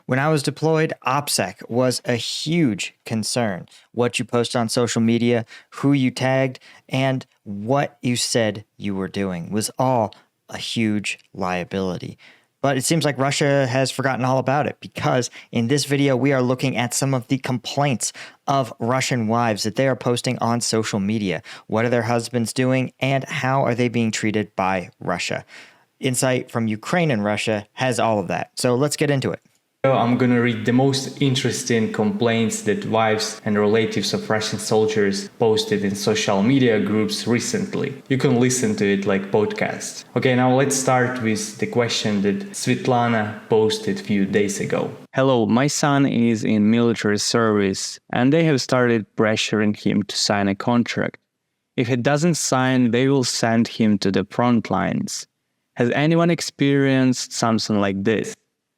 When I was deployed, OPSEC was a huge concern. What you post on social media, who you tagged, and what you said you were doing was all a huge liability. But it seems like Russia has forgotten all about it, because in this video, we are looking at some of the complaints of Russian wives that they are posting on social media. What are their husbands doing, and how are they being treated by Russia? Insight from Ukraine and Russia has all of that. So let's get into it. I'm gonna read the most interesting complaints that wives and relatives of Russian soldiers posted in social media groups recently. You can listen to it like podcast. Okay, now let's start with the question that Svetlana posted a few days ago. Hello, my son is in military service and they have started pressuring him to sign a contract. If he doesn't sign, they will send him to the front lines. Has anyone experienced something like this?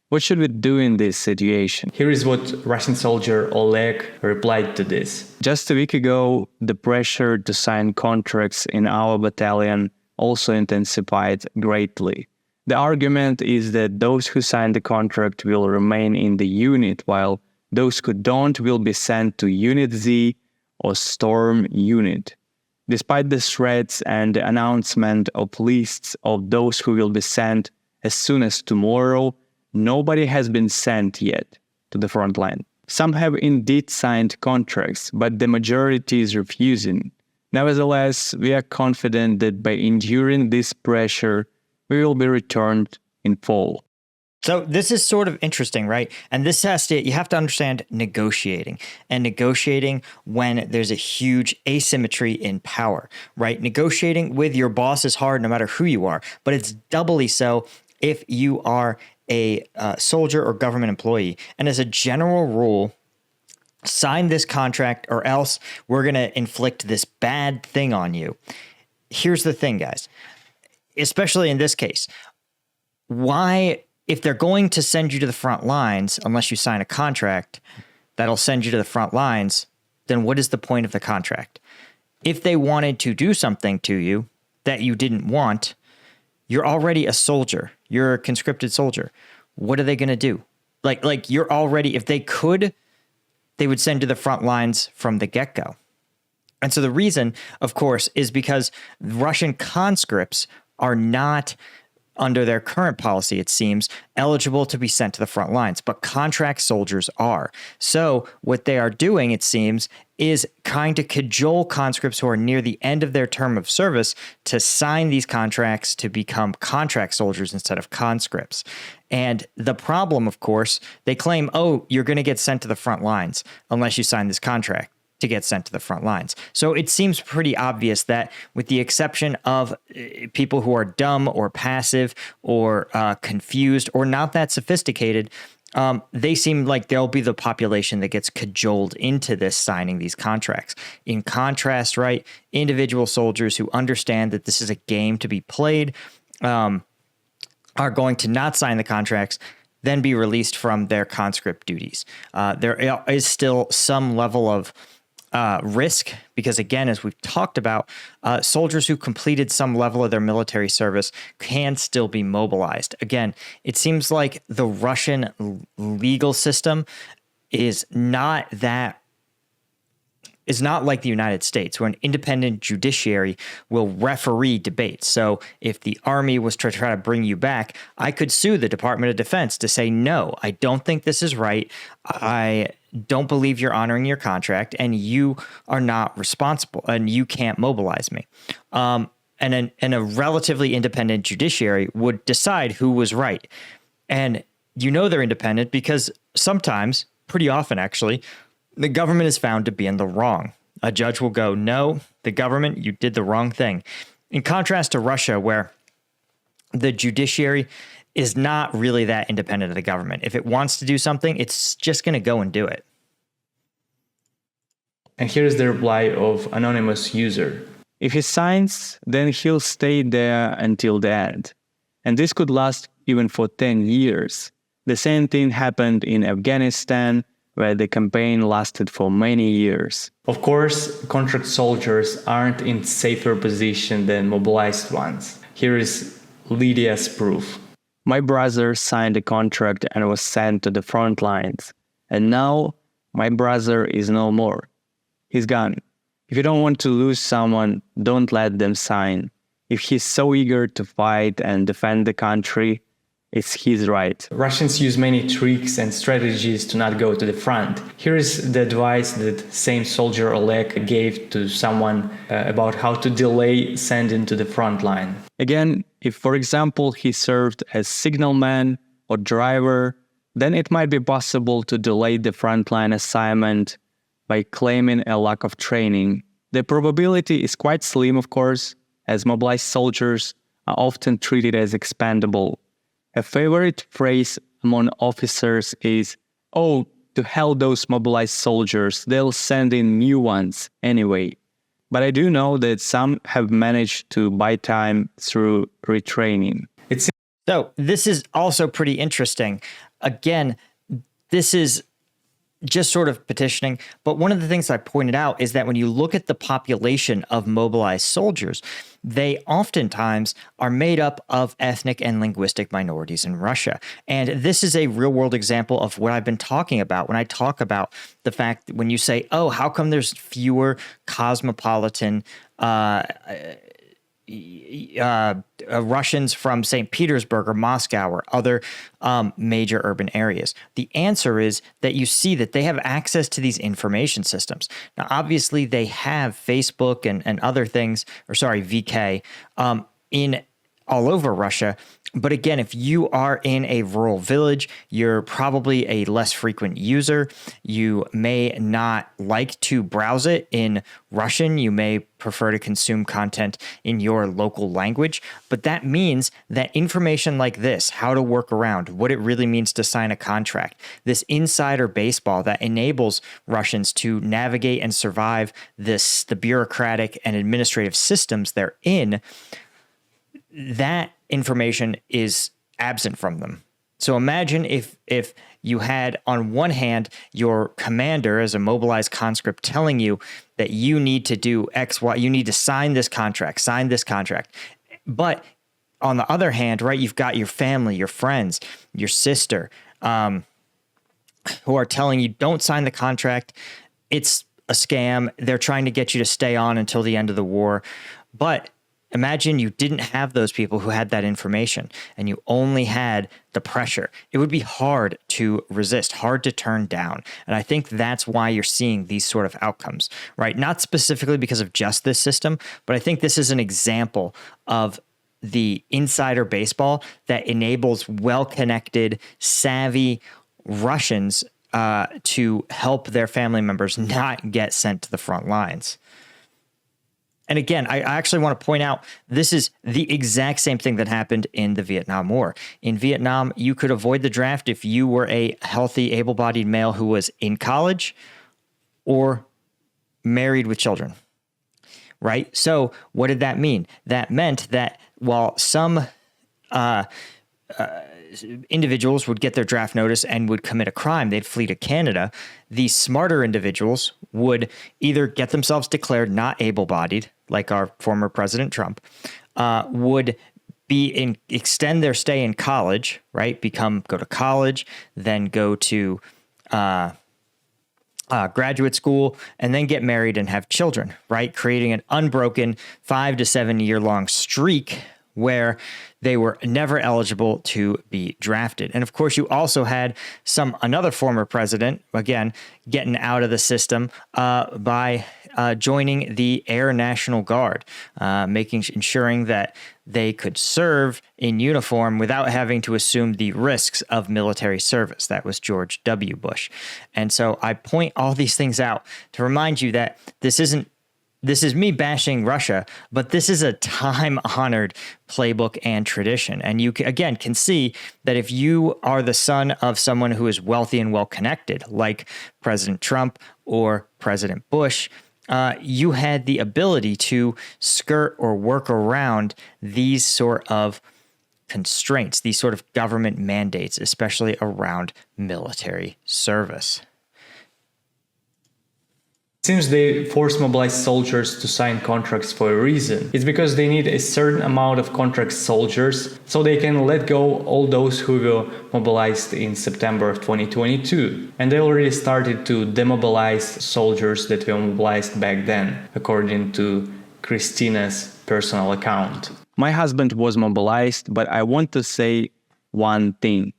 What should we do in this situation? Here is what Russian soldier Oleg replied to this. Just a week ago, the pressure to sign contracts in our battalion also intensified greatly. The argument is that those who sign the contract will remain in the unit, while those who don't will be sent to Unit Z or Storm Unit. Despite the threats and the announcement of lists of those who will be sent as soon as tomorrow, nobody has been sent yet to the front line. Some have indeed signed contracts, but the majority is refusing. Nevertheless, we are confident that by enduring this pressure, we will be returned in full. So this is sort of interesting, right? And this you have to understand negotiating, and negotiating when there's a huge asymmetry in power, right? Negotiating with your boss is hard no matter who you are, but it's doubly so if you are a soldier or government employee. And as a general rule, sign this contract or else we're going to inflict this bad thing on you. Here's the thing, guys, especially in this case, why, if they're going to send you to the front lines, unless you sign a contract that'll send you to the front lines, then what is the point of the contract? If they wanted to do something to you that you didn't want, you're already a soldier. You're a conscripted soldier. What are they going to do? Like you're already, if they could, they would send you to the front lines from the get-go. And so the reason, of course, is because Russian conscripts are not, under their current policy, it seems, eligible to be sent to the front lines, but contract soldiers are. So what they are doing, it seems, is trying to cajole conscripts who are near the end of their term of service to sign these contracts to become contract soldiers instead of conscripts. And the problem, of course, they claim, oh, you're going to get sent to the front lines unless you sign this contract to get sent to the front lines. So it seems pretty obvious that, with the exception of people who are dumb or passive or confused or not that sophisticated, they seem like they'll be the population that gets cajoled into this, signing these contracts. In contrast, right, individual soldiers who understand that this is a game to be played are going to not sign the contracts, then be released from their conscript duties. There is still some level of risk, because again, as we've talked about, soldiers who completed some level of their military service can still be mobilized. Again, it seems like the Russian legal system is not like the United States, where an independent judiciary will referee debates. So if the army was to try to bring you back, I could sue the Department of Defense to say, no, I don't think this is right. I don't believe you're honoring your contract, and you are not responsible, and you can't mobilize me. And a relatively independent judiciary would decide who was right. And they're independent because sometimes, pretty often actually, the government is found to be in the wrong. A judge will go, no, the government, you did the wrong thing. In contrast to Russia, where the judiciary is not really that independent of the government. If it wants to do something, it's just going to go and do it. And here's the reply of anonymous user. If he signs, then he'll stay there until the end. And this could last even for 10 years. The same thing happened in Afghanistan, where the campaign lasted for many years. Of course, contract soldiers aren't in safer position than mobilized ones. Here is Lydia's proof. My brother signed a contract and was sent to the front lines. And now my brother is no more. He's gone. If you don't want to lose someone, don't let them sign. If he's so eager to fight and defend the country, it's his right. Russians use many tricks and strategies to not go to the front. Here is the advice that same soldier Oleg gave to someone about how to delay sending to the front line. Again, if for example he served as signalman or driver, then it might be possible to delay the frontline assignment by claiming a lack of training. The probability is quite slim, of course, as mobilized soldiers are often treated as expendable. A favorite phrase among officers is, "Oh, to hell those mobilized soldiers, they'll send in new ones anyway." But I do know that some have managed to buy time through retraining. So this is also pretty interesting. Again, this is just sort of petitioning. But one of the things I pointed out is that when you look at the population of mobilized soldiers, they oftentimes are made up of ethnic and linguistic minorities in Russia. And this is a real world example of what I've been talking about when I talk about the fact that when you say, oh, how come there's fewer cosmopolitan Russians from St. Petersburg or Moscow or other major urban areas? The answer is that you see that they have access to these information systems. Now, obviously, they have Facebook and other things, VK, in all over Russia. But again, if you are in a rural village, you're probably a less frequent user. You may not like to browse it in Russian. You may prefer to consume content in your local language. But that means that information like this, how to work around, what it really means to sign a contract, this insider baseball that enables Russians to navigate and survive the bureaucratic and administrative systems they're in, that information is absent from them. So imagine if you had on one hand your commander as a mobilized conscript telling you that you need to do X, Y, you need to sign this contract. But on the other hand, right, you've got your family, your friends, your sister, who are telling you don't sign the contract. It's a scam. They're trying to get you to stay on until the end of the war. But imagine you didn't have those people who had that information and you only had the pressure. It would be hard to resist, hard to turn down. And I think that's why you're seeing these sort of outcomes, right? Not specifically because of just this system, but I think this is an example of the insider baseball that enables well-connected, savvy Russians to help their family members not get sent to the front lines. And again, I actually want to point out, this is the exact same thing that happened in the Vietnam War. In Vietnam, you could avoid the draft if you were a healthy, able-bodied male who was in college or married with children, right? So what did that mean? That meant that while some individuals would get their draft notice and would commit a crime, they'd flee to Canada. The smarter individuals would either get themselves declared not able-bodied, like our former President Trump, would extend their stay in college, right? Go to college, then go to graduate school, and then get married and have children, right? Creating an unbroken 5 to 7 year long streak where they were never eligible to be drafted. And of course, you also had another former president, again, getting out of the system by joining the Air National Guard, ensuring that they could serve in uniform without having to assume the risks of military service. That was George W. Bush. And so I point all these things out to remind you that this is me bashing Russia, but this is a time-honored playbook and tradition. And you, again, can see that if you are the son of someone who is wealthy and well-connected, like President Trump or President Bush, you had the ability to skirt or work around these sort of constraints, these sort of government mandates, especially around military service. Seems they force mobilized soldiers to sign contracts for a reason. It's because they need a certain amount of contract soldiers so they can let go all those who were mobilized in September of 2022. And they already started to demobilize soldiers that were mobilized back then, according to Christina's personal account. My husband was mobilized, but I want to say one thing.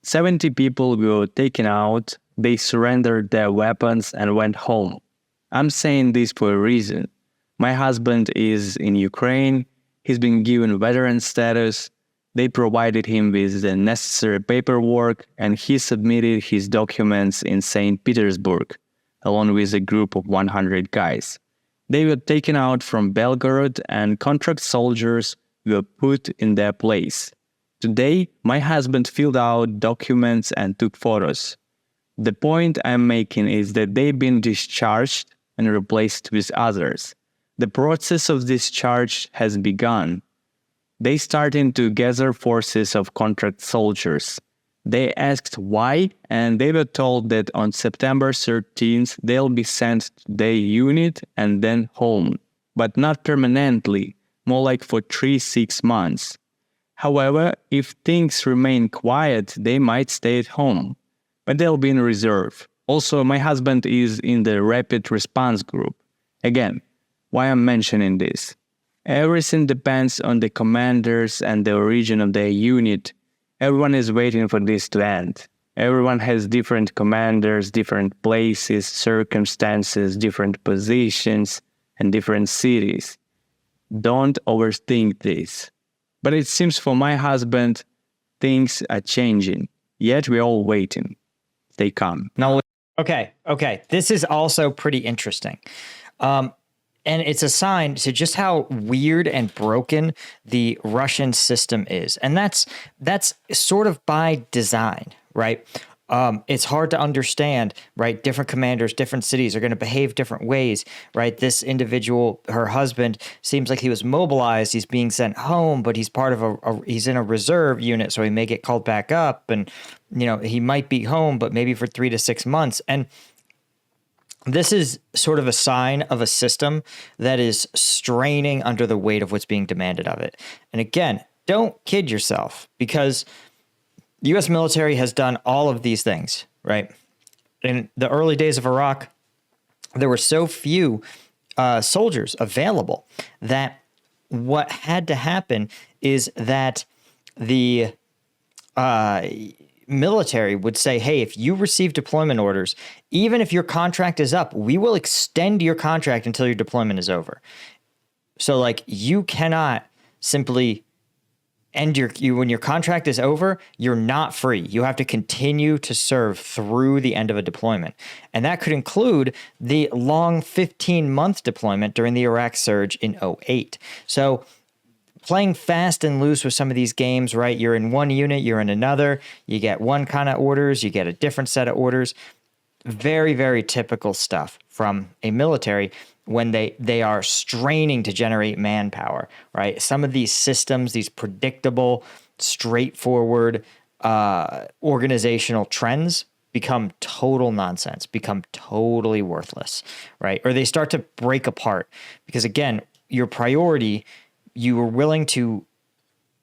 70 people were taken out, they surrendered their weapons and went home. I'm saying this for a reason. My husband is in Ukraine, he's been given veteran status, they provided him with the necessary paperwork, and he submitted his documents in St. Petersburg, along with a group of 100 guys. They were taken out from Belgorod and contract soldiers were put in their place. Today, my husband filled out documents and took photos. The point I'm making is that they've been discharged and replaced with others. The process of discharge has begun. They started to gather forces of contract soldiers. They asked why, and they were told that on September 13th they'll be sent to their unit and then home, but not permanently, more like for 3-6 months. However, if things remain quiet, they might stay at home, but they'll be in reserve. Also, my husband is in the rapid response group. Again, why I'm mentioning this? Everything depends on the commanders and the origin of their unit. Everyone is waiting for this to end. Everyone has different commanders, different places, circumstances, different positions, and different cities. Don't overthink this. But it seems for my husband, things are changing. Yet we're all waiting. They come. Now, Okay. This is also pretty interesting. And it's a sign to just how weird and broken the Russian system is. And that's sort of by design, right? It's hard to understand, right? Different commanders, different cities are going to behave different ways, right? This individual, her husband, seems like he was mobilized. He's being sent home, but he's part of he's in a reserve unit, so he may get called back up. And, he might be home, but maybe for 3 to 6 months. And this is sort of a sign of a system that is straining under the weight of what's being demanded of it. And again, don't kid yourself, because the U.S. military has done all of these things, right? In the early days of Iraq, there were so few soldiers available that what had to happen is that the military would say, hey, if you receive deployment orders, even if your contract is up, we will extend your contract until your deployment is over. So like you cannot simply end when your contract is over, you're not free. You have to continue to serve through the end of a deployment. And that could include the long 15-month deployment during the Iraq surge in 2008. So playing fast and loose with some of these games, right? You're in one unit, you're in another, you get one kind of orders, you get a different set of orders. Very, very typical stuff from a military when they are straining to generate manpower, right? Some of these systems, these predictable, straightforward organizational trends become total nonsense, become totally worthless, right? Or they start to break apart because, again, your priority, you were willing to,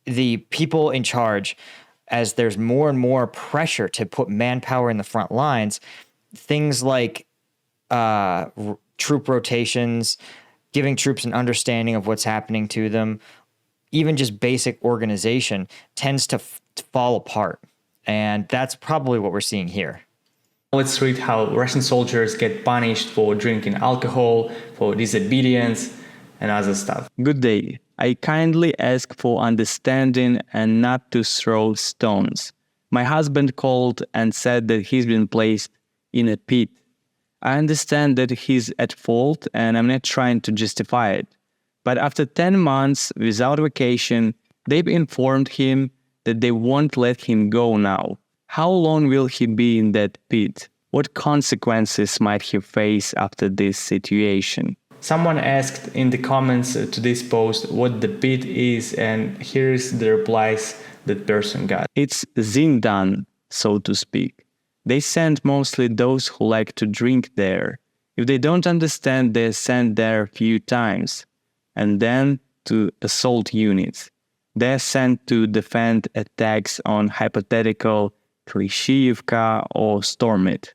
the people in charge, as there's more and more pressure to put manpower in the front lines, things like troop rotations, giving troops an understanding of what's happening to them, even just basic organization tends to fall apart. And that's probably what we're seeing here. Let's read how Russian soldiers get punished for drinking alcohol, for disobedience, and other stuff. Good day. I kindly ask for understanding and not to throw stones. My husband called and said that he's been placed in a pit. I understand that he's at fault and I'm not trying to justify it. But after 10 months without vacation, they've informed him that they won't let him go now. How long will he be in that pit? What consequences might he face after this situation? Someone asked in the comments to this post what the pit is, and here's the replies that person got. It's Zindan, so to speak. They send mostly those who like to drink there. If they don't understand, they're sent there a few times, and then to assault units. They're sent to defend attacks on hypothetical Klishchiivka or Stormit.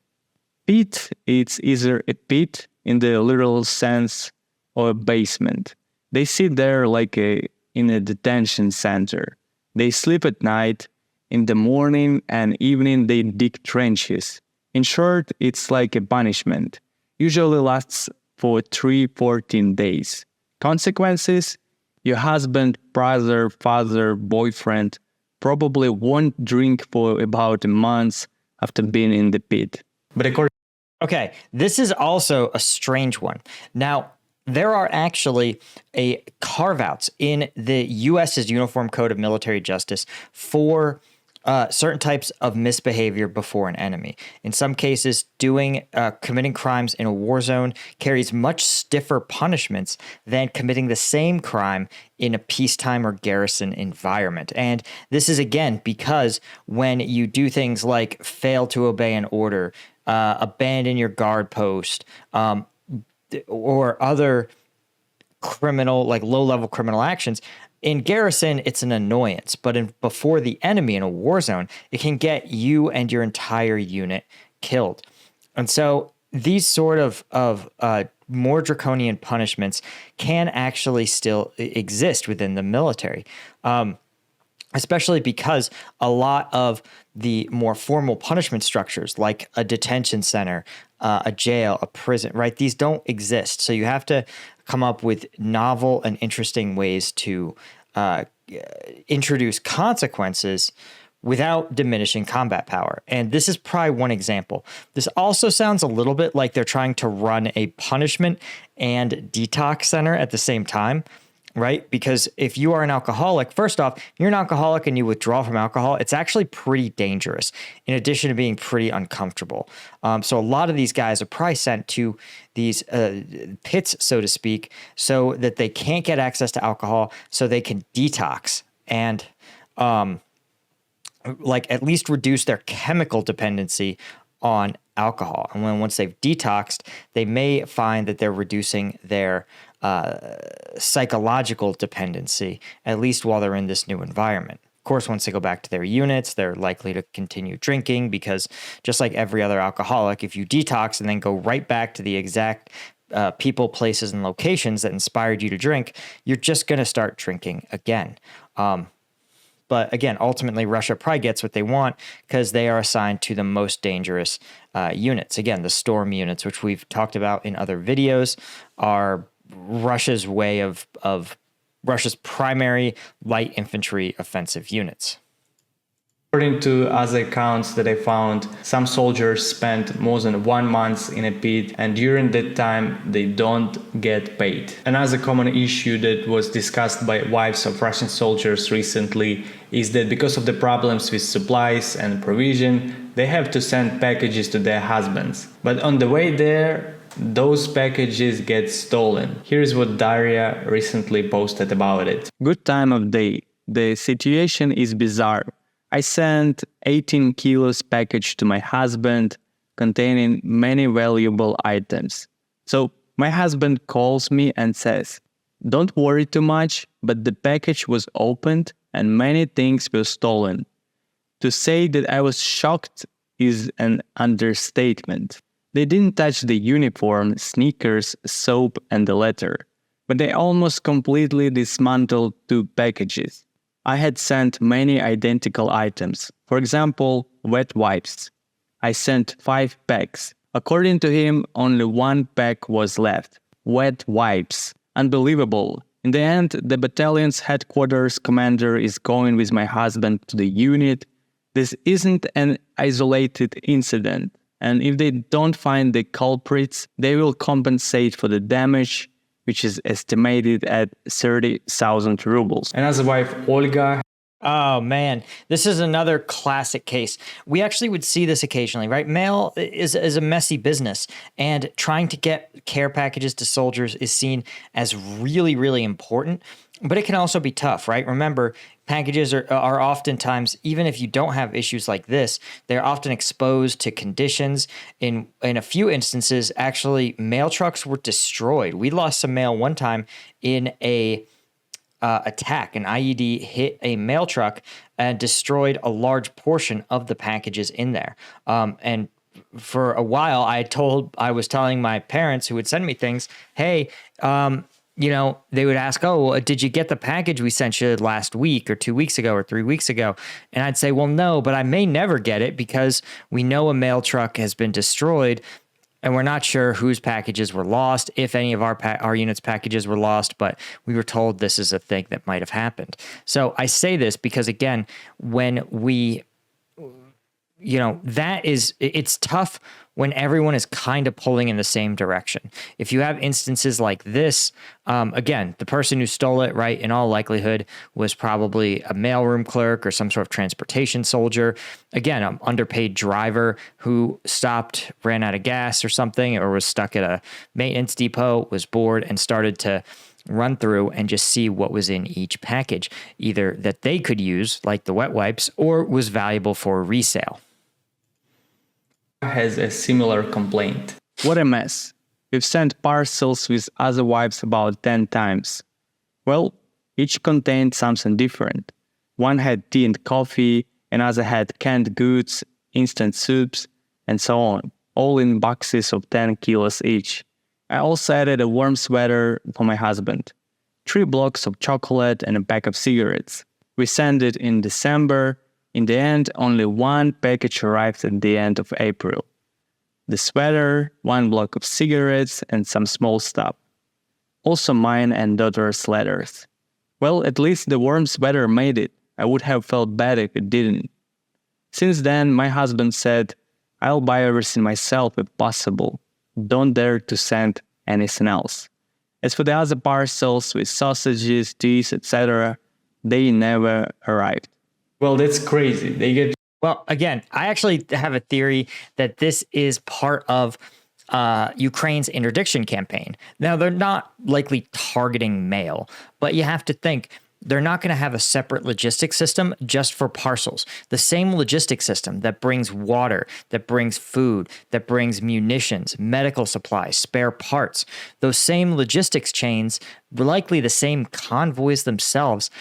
Pit, it's either a pit in the literal sense or a basement. They sit there like in a detention center. They sleep at night. In the morning and evening, they dig trenches. In short, it's like a punishment. Usually lasts for 14 days. Consequences? Your husband, brother, father, boyfriend probably won't drink for about a month after being in the pit. But according Okay, this is also a strange one. Now, there are actually carve-outs in the U.S.'s Uniform Code of Military Justice for certain types of misbehavior before an enemy. In some cases, committing crimes in a war zone carries much stiffer punishments than committing the same crime in a peacetime or garrison environment. And this is, again, because when you do things like fail to obey an order, abandon your guard post, or other criminal, like low-level criminal actions, in garrison, it's an annoyance, but before the enemy in a war zone, it can get you and your entire unit killed. And so these sort of more draconian punishments can actually still exist within the military, especially because a lot of the more formal punishment structures, like a detention center, a jail, a prison, right? These don't exist. So you have to come up with novel and interesting ways to introduce consequences without diminishing combat power. And this is probably one example. This also sounds a little bit like they're trying to run a punishment and detox center at the same time, right? Because if you are an alcoholic, first off, you're an alcoholic and you withdraw from alcohol, it's actually pretty dangerous, in addition to being pretty uncomfortable. So a lot of these guys are probably sent to these pits, so to speak, so that they can't get access to alcohol, so they can detox and at least reduce their chemical dependency on alcohol. And once they've detoxed, they may find that they're reducing their psychological dependency, at least while they're in this new environment. Of course, once they go back to their units, they're likely to continue drinking because just like every other alcoholic, if you detox and then go right back to the exact people, places, and locations that inspired you to drink, you're just going to start drinking again. But again, ultimately, Russia probably gets what they want because they are assigned to the most dangerous units. Again, the storm units, which we've talked about in other videos, are Russia's way of Russia's primary light infantry offensive units. According to other accounts that I found, some soldiers spent more than 1 month in a pit, and during that time they don't get paid. Another common issue that was discussed by wives of Russian soldiers recently is that because of the problems with supplies and provision, they have to send packages to their husbands. But on the way there, those packages get stolen. Here's what Daria recently posted about it. Good time of day. The situation is bizarre. I sent 18 kilos package to my husband containing many valuable items. So my husband calls me and says, "Don't worry too much, but the package was opened and many things were stolen." To say that I was shocked is an understatement. They didn't touch the uniform, sneakers, soap, and the letter, but they almost completely dismantled 2 packages. I had sent many identical items. For example, wet wipes. I sent 5 packs. According to him, only 1 pack was left. Wet wipes. Unbelievable. In the end, the battalion's headquarters commander is going with my husband to the unit. This isn't an isolated incident. And if they don't find the culprits, they will compensate for the damage, which is estimated at 30,000 rubles. Another wife, Olga. Oh, man. This is another classic case. We actually would see this occasionally, right? Mail is a messy business, and trying to get care packages to soldiers is seen as really, really important. But it can also be tough, right? Remember, packages are oftentimes, even if you don't have issues like this, they're often exposed to conditions. In a few instances, actually, mail trucks were destroyed. We lost some mail one time in a attack. An IED hit a mail truck and destroyed a large portion of the packages in there. And for a while, I was telling my parents who would send me things, hey, they would ask, oh, did you get the package we sent you last week or 2 weeks ago or 3 weeks ago? And I'd say, well, no, but I may never get it because we know a mail truck has been destroyed and we're not sure whose packages were lost, if any of our unit's packages were lost, but we were told this is a thing that might have happened. So I say this because, again, when it's tough when everyone is kind of pulling in the same direction. If you have instances like this, again, the person who stole it, right, in all likelihood was probably a mailroom clerk or some sort of transportation soldier. Again, an underpaid driver who ran out of gas or something, or was stuck at a maintenance depot, was bored and started to run through and just see what was in each package, either that they could use, like the wet wipes, or was valuable for resale. Has a similar complaint. What a mess. We've sent parcels with other wipes about 10 times. Well, each contained something different. One had tea and coffee, another had canned goods, instant soups, and so on, all in boxes of 10 kilos each. I also added a warm sweater for my husband, 3 blocks of chocolate, and a pack of cigarettes. We sent it in December. In the end, only one package arrived at the end of April. The sweater, 1 block of cigarettes, and some small stuff. Also mine and daughter's letters. Well, at least the warm sweater made it. I would have felt bad if it didn't. Since then, my husband said, I'll buy everything myself if possible. Don't dare to send anything else. As for the other parcels with sausages, teas, etc., they never arrived. Well, that's crazy. Well, again, I actually have a theory that this is part of Ukraine's interdiction campaign. Now, they're not likely targeting mail, but you have to think they're not going to have a separate logistics system just for parcels. The same logistics system that brings water, that brings food, that brings munitions, medical supplies, spare parts, those same logistics chains, likely the same convoys themselves,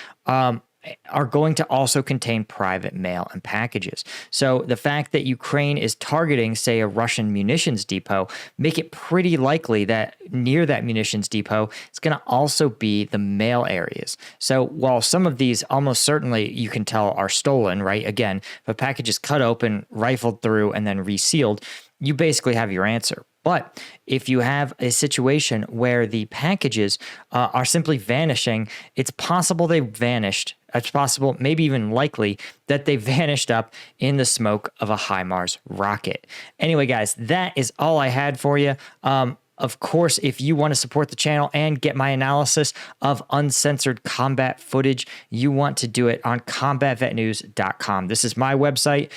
are going to also contain private mail and packages. So the fact that Ukraine is targeting, say, a Russian munitions depot, make it pretty likely that near that munitions depot, it's going to also be the mail areas. So while some of these almost certainly you can tell are stolen, right? Again, if a package is cut open, rifled through, and then resealed, you basically have your answer. But if you have a situation where the packages are simply vanishing, it's possible they vanished. It's possible, maybe even likely, that they vanished up in the smoke of a HIMARS rocket. Anyway, guys, that is all I had for you. Of course, if you want to support the channel and get my analysis of uncensored combat footage, you want to do it on combatvetnews.com. This is my website.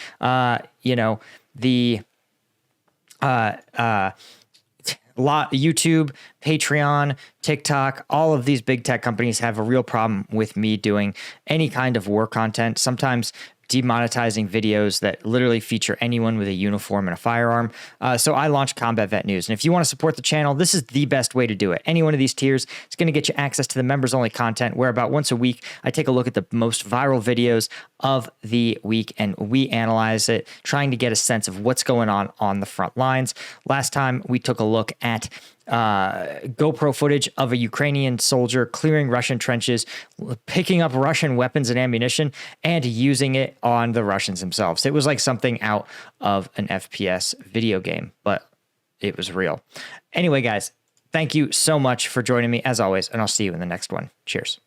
YouTube, Patreon, TikTok, all of these big tech companies have a real problem with me doing any kind of war content, sometimes demonetizing videos that literally feature anyone with a uniform and a firearm. So I launched Combat Vet News. And if you want to support the channel, this is the best way to do it. Any one of these tiers is going to get you access to the members-only content where about once a week, I take a look at the most viral videos of the week and we analyze it, trying to get a sense of what's going on the front lines. Last time we took a look at GoPro footage of a Ukrainian soldier clearing Russian trenches, picking up Russian weapons and ammunition, and using it on the Russians themselves. It was like something out of an FPS video game, but it was real. Anyway, guys, thank you so much for joining me as always, and I'll see you in the next one. Cheers.